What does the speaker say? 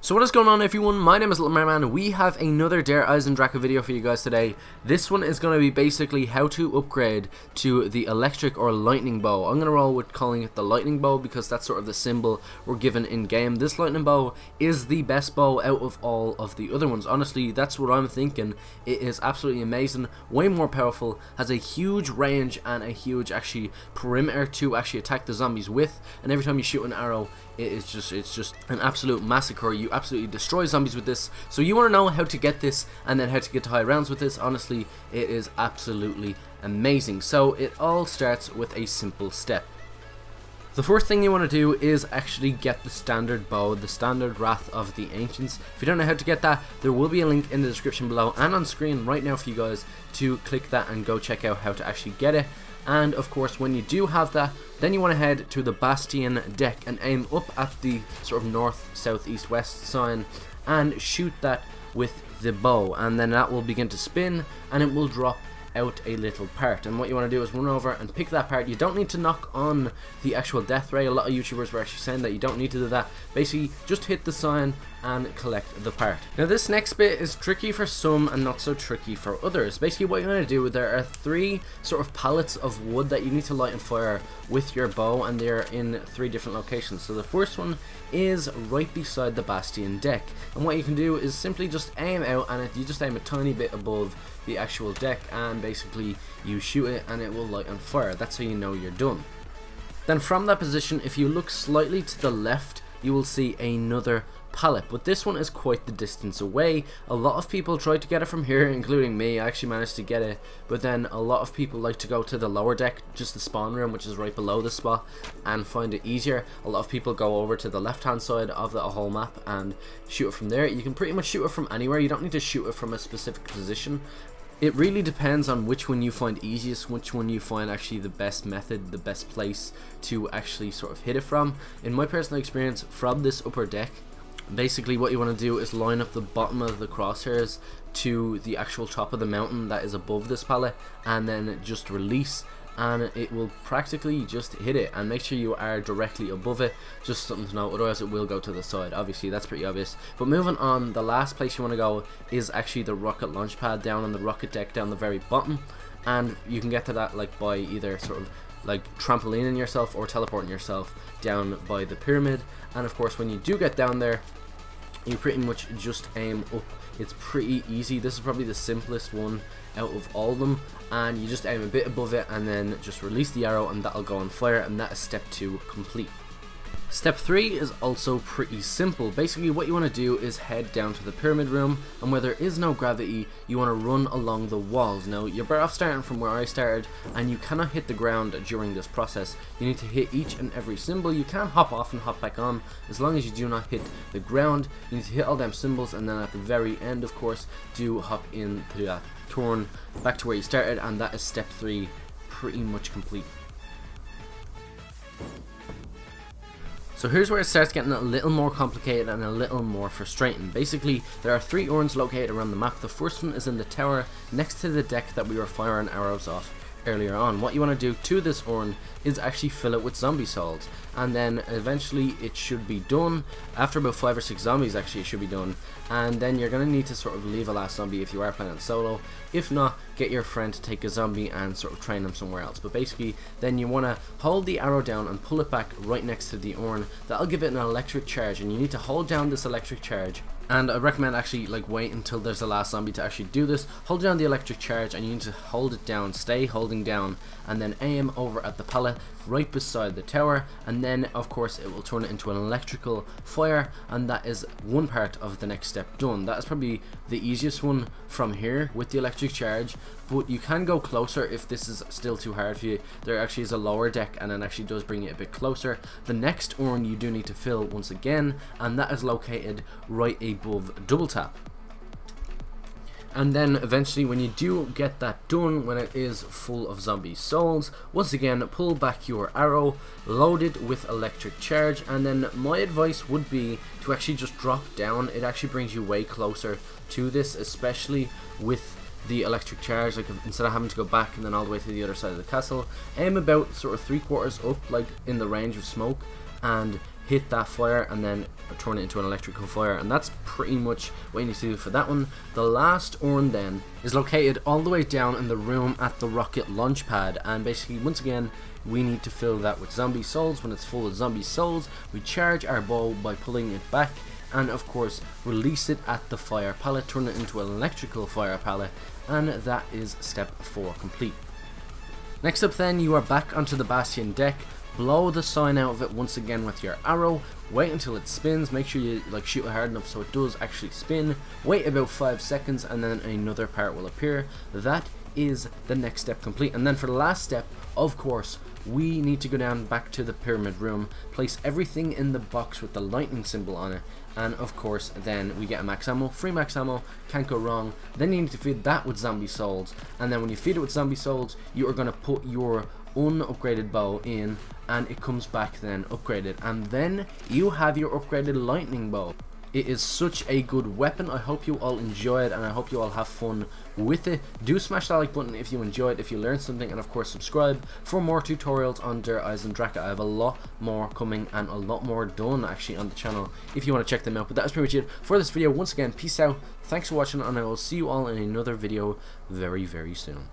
So what is going on, everyone? My name is LittleMarMan. We have another Der Eisendrache video for you guys today. This one is going to be basically how to upgrade to the electric or lightning bow. I'm going to roll with calling it the lightning bow because that's sort of the symbol we're given in game. This lightning bow is the best bow out of all of the other ones. Honestly, that's what I'm thinking. It is absolutely amazing, way more powerful, has a huge range and a huge perimeter to actually attack the zombies with, and every time you shoot an arrow, it's just an absolute massacre. You absolutely destroy zombies with this. So you want to know how to get this and then how to get to high rounds with this. Honestly, it is absolutely amazing. So it all starts with a simple step. The first thing you want to do is actually get the standard bow, the standard Wrath of the Ancients. If you don't know how to get that, there will be a link in the description below and on screen right now for you guys to click that and go check out how to actually get it. And of course, when you do have that, then you want to head to the Bastion deck and aim up at the sort of north, south, east, west sign and shoot that with the bow, and then that will begin to spin and it will drop out a little part. And what you want to do is run over and pick that part. You don't need to knock on the actual death ray. A lot of YouTubers were actually saying that you don't need to do that. Basically, just hit the sign and collect the part. Now this next bit is tricky for some and not so tricky for others. Basically what you're going to do, there are 3 sort of pallets of wood that you need to light and fire with your bow, and they're in 3 different locations. So the first one is right beside the Bastion deck, and what you can do is simply just aim out, and you just aim a tiny bit above the actual deck, and basically you shoot it and it will light on fire. That's how you know you're done. Then from that position, if you look slightly to the left, you will see another pallet, but this one is quite the distance away. A lot of people tried to get it from here, including me. I actually managed to get it, but then a lot of people like to go to the lower deck, just the spawn room, which is right below the spot, and find it easier. A lot of people go over to the left hand side of the whole map and shoot it from there. You can pretty much shoot it from anywhere. You don't need to shoot it from a specific position. It really depends on which one you find easiest, which one you find actually the best method, the best place to actually sort of hit it from. In my personal experience, from this upper deck, basically what you want to do is line up the bottom of the crosshairs to the actual top of the mountain that is above this pallet, and then just release, and it will practically just hit it. And make sure you are directly above it, just something to know, otherwise it will go to the side. Obviously that's pretty obvious. But moving on, the last place you want to go is actually the rocket launch pad down on the rocket deck down the very bottom, and you can get to that like by either sort of like trampolining yourself or teleporting yourself down by the pyramid. And of course when you do get down there, you pretty much just aim up. It's pretty easy. This is probably the simplest one out of all of them, and you just aim a bit above it and then just release the arrow and that'll go on fire, and that is step 2 complete. Step 3 is also pretty simple. Basically what you want to do is head down to the pyramid room, and where there is no gravity, you want to run along the walls. Now you're better off starting from where I started, and you cannot hit the ground during this process. You need to hit each and every symbol. You can hop off and hop back on as long as you do not hit the ground. You need to hit all them symbols, and then at the very end, of course, do hop into that turn back to where you started, and that is step 3 pretty much complete. So here's where it starts getting a little more complicated and a little more frustrating. Basically, there are 3 urns located around the map. The first one is in the tower next to the deck that we were firing arrows off earlier on. What you want to do to this urn is actually fill it with zombie souls, and then eventually it should be done. After about 5 or 6 zombies actually it should be done, and then you're going to need to sort of leave a last zombie if you are playing solo. If not, get your friend to take a zombie and sort of train them somewhere else. But basically then you want to hold the arrow down and pull it back right next to the urn. That'll give it an electric charge, and you need to hold down this electric charge. And I recommend actually like wait until there's the last zombie to actually do this. Hold down the electric charge, and you need to hold it down, stay holding down, and then aim over at the pallet right beside the tower, and then of course it will turn it into an electrical fire, and that is one part of the next step done. That is probably the easiest one from here with the electric charge, but you can go closer if this is still too hard for you. There actually is a lower deck, and it actually does bring it a bit closer. The next urn you do need to fill once again, and that is located right above double tap. And then eventually when you do get that done, when it is full of zombie souls, once again pull back your arrow, load it with electric charge, and then my advice would be to actually just drop down. It actually brings you way closer to this, especially with the electric charge. Like instead of having to go back and then all the way to the other side of the castle, aim about sort of 3/4 up, like in the range of smoke, and hit that fire and then turn it into an electrical fire, and that's pretty much what you need to do for that one. The last urn then is located all the way down in the room at the rocket launch pad, and basically once again we need to fill that with zombie souls. When it's full of zombie souls, we charge our bow by pulling it back and of course release it at the fire pallet, turn it into an electrical fire pallet, and that is step 4 complete. Next up then, you are back onto the Bastion deck. Blow the sign out of it once again with your arrow, wait until it spins, make sure you shoot it hard enough so it does actually spin, wait about 5 seconds and then another part will appear. That is the next step complete. And then for the last step, of course, we need to go down back to the pyramid room, place everything in the box with the lightning symbol on it, and of course then we get a max ammo, free max ammo, can't go wrong. Then you need to feed that with zombie souls, and then when you feed it with zombie souls, you are going to put your unupgraded bow in and it comes back then upgraded, and then you have your upgraded lightning bow. It is such a good weapon. I hope you all enjoy it and I hope you all have fun with it. Do smash that like button if you enjoyed, if you learned something, and of course subscribe for more tutorials on Der Eisendrache. I have a lot more coming and a lot more done actually on the channel if you want to check them out. But that is pretty much it for this video. Once again, peace out, thanks for watching, and I will see you all in another video very, very soon.